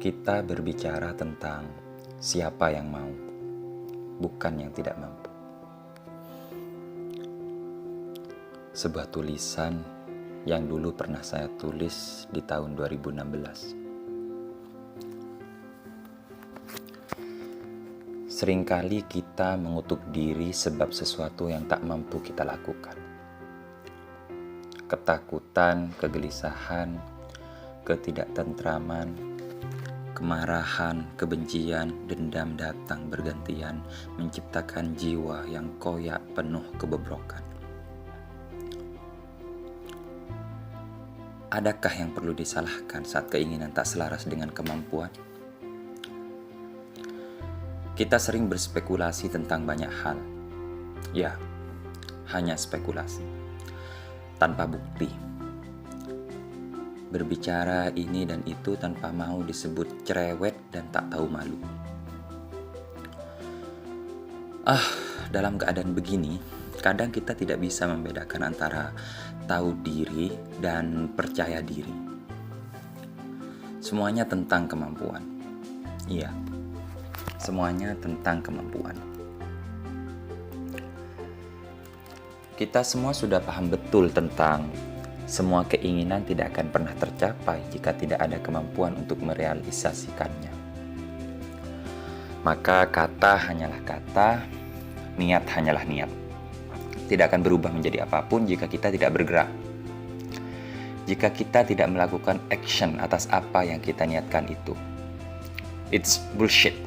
Kita berbicara tentang siapa yang mau, bukan yang tidak mampu. Sebuah tulisan yang dulu pernah saya tulis di tahun 2016. Seringkali kita mengutuk diri sebab sesuatu yang tak mampu kita lakukan. Ketakutan, kegelisahan, ketidaktentraman, kemarahan, kebencian, dendam datang bergantian menciptakan jiwa yang koyak penuh kebobrokan. Adakah yang perlu disalahkan saat keinginan tak selaras dengan kemampuan? Kita sering berspekulasi tentang banyak hal. Ya, hanya spekulasi, tanpa bukti. Berbicara ini dan itu tanpa mau disebut cerewet dan tak tahu malu. Dalam keadaan begini, kadang kita tidak bisa membedakan antara tahu diri dan percaya diri. Semuanya tentang kemampuan. Iya, semuanya tentang kemampuan. Kita semua sudah paham betul tentang semua keinginan tidak akan pernah tercapai jika tidak ada kemampuan untuk merealisasikannya. Maka kata hanyalah kata, niat hanyalah niat. Tidak akan berubah menjadi apapun jika kita tidak bergerak. Jika kita tidak melakukan action atas apa yang kita niatkan itu. It's bullshit.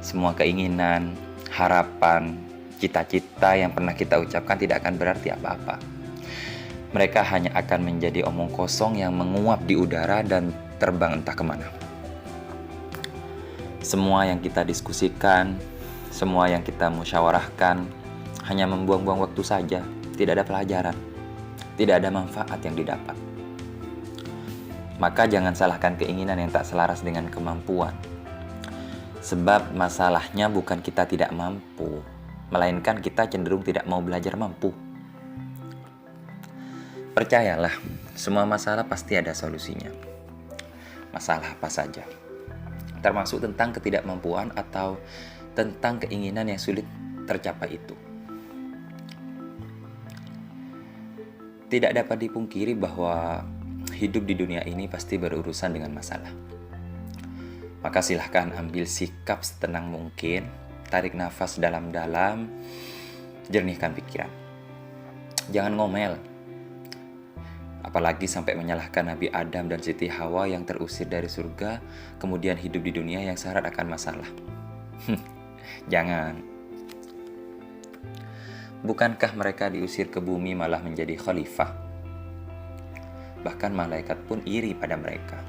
Semua keinginan, harapan, cita-cita yang pernah kita ucapkan tidak akan berarti apa-apa. Mereka hanya akan menjadi omong kosong yang menguap di udara dan terbang entah kemana. Semua yang kita diskusikan, semua yang kita musyawarahkan, hanya membuang-buang waktu saja, tidak ada pelajaran, tidak ada manfaat yang didapat. Maka jangan salahkan keinginan yang tak selaras dengan kemampuan. Sebab masalahnya bukan kita tidak mampu, melainkan kita cenderung tidak mau belajar mampu. Percayalah, semua masalah pasti ada solusinya. Masalah apa saja, termasuk tentang ketidakmampuan atau tentang keinginan yang sulit tercapai itu. Tidak dapat dipungkiri bahwa hidup di dunia ini pasti berurusan dengan masalah. Maka silahkan ambil sikap setenang mungkin, tarik nafas dalam-dalam, jernihkan pikiran. Jangan ngomel, apalagi sampai menyalahkan Nabi Adam dan Siti Hawa yang terusir dari surga, kemudian hidup di dunia yang syarat akan masalah. Jangan. Bukankah mereka diusir ke bumi malah menjadi khalifah? Bahkan malaikat pun iri pada mereka.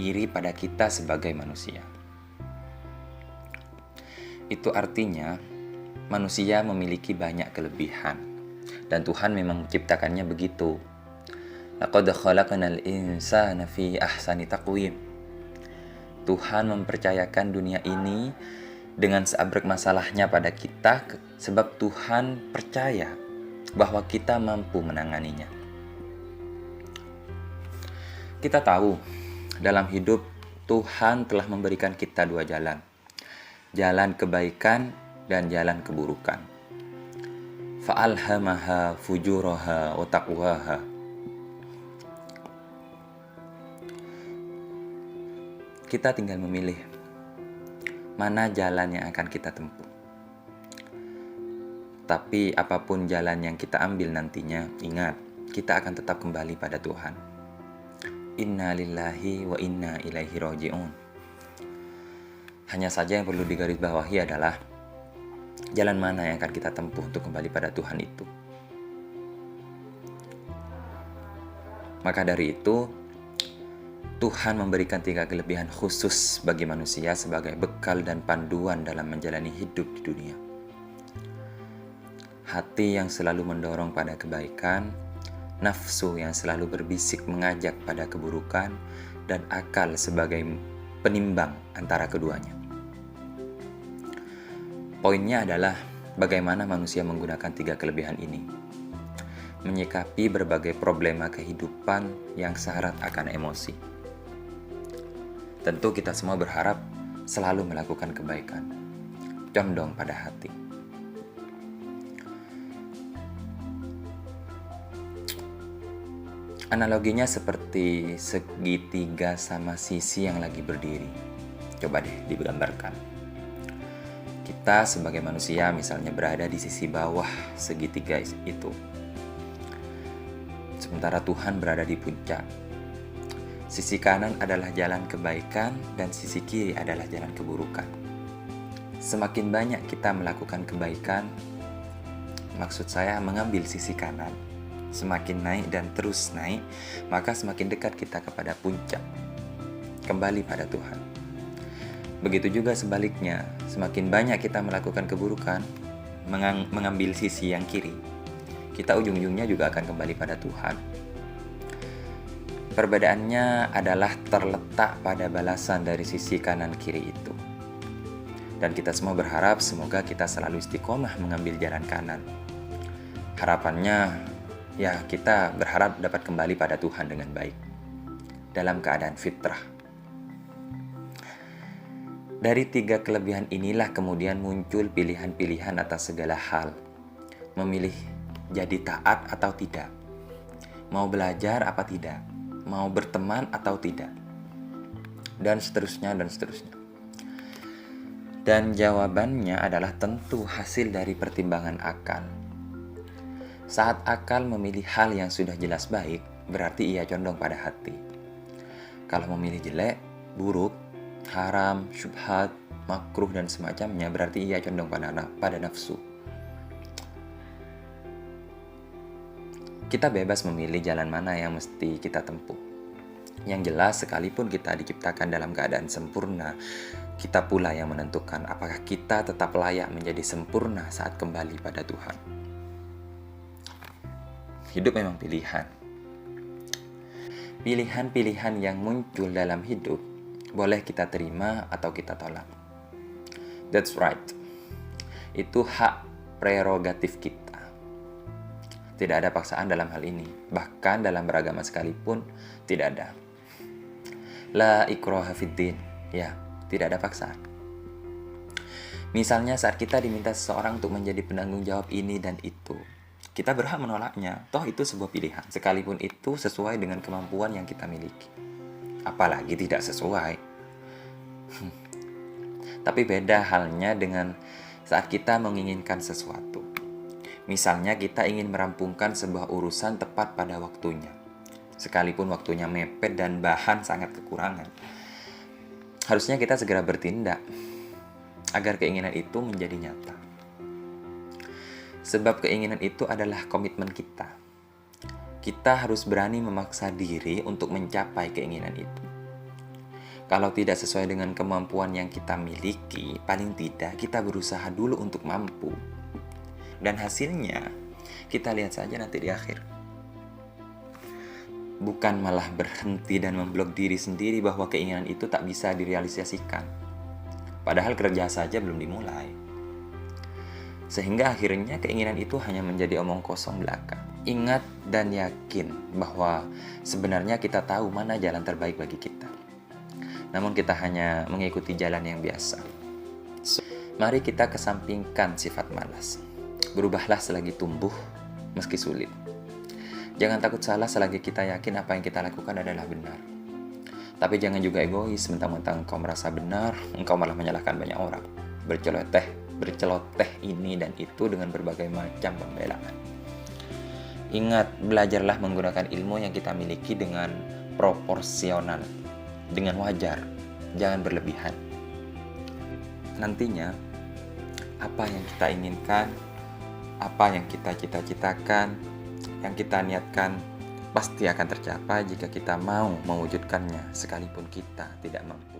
Iri pada kita sebagai manusia. Itu artinya manusia memiliki banyak kelebihan. Dan Tuhan memang menciptakannya begitu. Laqad khalaqnal insana fi ahsani taqwim. Tuhan mempercayakan dunia ini dengan seabrek masalahnya pada kita, sebab Tuhan percaya bahwa kita mampu menanganinya. Kita tahu, dalam hidup Tuhan telah memberikan kita dua jalan. Jalan kebaikan dan jalan keburukan. Fa'alhamaha fujuraha wa taqwaha. Kita tinggal memilih mana jalan yang akan kita tempuh. Tapi apapun jalan yang kita ambil nantinya, ingat, kita akan tetap kembali pada Tuhan. Inna lillahi wa inna ilaihi raji'un. Hanya saja yang perlu digarisbawahi adalah jalan mana yang akan kita tempuh untuk kembali pada Tuhan itu. Maka dari itu, Tuhan memberikan 3 kelebihan khusus bagi manusia sebagai bekal dan panduan dalam menjalani hidup di dunia. Hati yang selalu mendorong pada kebaikan, nafsu yang selalu berbisik mengajak pada keburukan, dan akal sebagai penimbang antara keduanya. Poinnya adalah bagaimana manusia menggunakan 3 kelebihan ini. Menyikapi berbagai problema kehidupan yang syarat akan emosi. Tentu kita semua berharap selalu melakukan kebaikan, condong pada hati. Analoginya seperti segitiga sama sisi yang lagi berdiri. Coba deh digambarkan. Kita sebagai manusia misalnya berada di sisi bawah segitiga itu. Sementara Tuhan berada di puncak. Sisi kanan adalah jalan kebaikan dan sisi kiri adalah jalan keburukan. Semakin banyak kita melakukan kebaikan, maksud saya mengambil sisi kanan, semakin naik dan terus naik, maka semakin dekat kita kepada puncak, kembali pada Tuhan. Begitu juga sebaliknya, semakin banyak kita melakukan keburukan, mengambil sisi yang kiri, kita ujung-ujungnya juga akan kembali pada Tuhan. Perbedaannya adalah terletak pada balasan dari sisi kanan kiri itu. Dan kita semua berharap semoga kita selalu istiqomah mengambil jalan kanan. Harapannya, ya kita berharap dapat kembali pada Tuhan dengan baik, dalam keadaan fitrah. Dari 3 kelebihan inilah kemudian muncul pilihan-pilihan atas segala hal. Memilih jadi taat atau tidak, mau belajar apa tidak, mau berteman atau tidak, dan seterusnya dan seterusnya. Dan jawabannya adalah tentu hasil dari pertimbangan akal. Saat akal memilih hal yang sudah jelas baik, berarti ia condong pada hati. Kalau memilih jelek, buruk, haram, syubhat, makruh, dan semacamnya, berarti ia condong pada nafsu. Kita bebas memilih jalan mana yang mesti kita tempuh. Yang jelas, sekalipun kita diciptakan dalam keadaan sempurna, kita pula yang menentukan apakah kita tetap layak menjadi sempurna saat kembali pada Tuhan. Hidup memang pilihan. Pilihan-pilihan yang muncul dalam hidup boleh kita terima atau kita tolak. That's right. Itu hak prerogatif kita. Tidak ada paksaan dalam hal ini. Bahkan dalam beragama sekalipun tidak ada. La ikraha fiddin. Ya, tidak ada paksaan. Misalnya saat kita diminta seseorang untuk menjadi penanggung jawab ini dan itu, kita berhak menolaknya. Toh itu sebuah pilihan, sekalipun itu sesuai dengan kemampuan yang kita miliki. Apalagi tidak sesuai. Tapi beda halnya dengan saat kita menginginkan sesuatu. Misalnya kita ingin merampungkan sebuah urusan tepat pada waktunya, sekalipun waktunya mepet dan bahan sangat kekurangan. Harusnya kita segera bertindak agar keinginan itu menjadi nyata. Sebab keinginan itu adalah komitmen kita. Kita harus berani memaksa diri untuk mencapai keinginan itu. Kalau tidak sesuai dengan kemampuan yang kita miliki, paling tidak kita berusaha dulu untuk mampu. Dan hasilnya, kita lihat saja nanti di akhir. Bukan malah berhenti dan memblok diri sendiri bahwa keinginan itu tak bisa direalisasikan. Padahal kerja saja belum dimulai. Sehingga akhirnya keinginan itu hanya menjadi omong kosong belaka. Ingat dan yakin bahwa sebenarnya kita tahu mana jalan terbaik bagi kita. Namun kita hanya mengikuti jalan yang biasa. Mari kita kesampingkan sifat malas. Berubahlah selagi tumbuh, meski sulit. Jangan takut salah selagi kita yakin apa yang kita lakukan adalah benar. Tapi jangan juga egois, mentang-mentang engkau merasa benar, engkau malah menyalahkan banyak orang. Berceloteh ini dan itu dengan berbagai macam pembelaan. Ingat, belajarlah menggunakan ilmu yang kita miliki dengan proporsional, dengan wajar, jangan berlebihan. Nantinya, apa yang kita inginkan, apa yang kita cita-citakan, yang kita niatkan, pasti akan tercapai jika kita mau mewujudkannya sekalipun kita tidak mampu.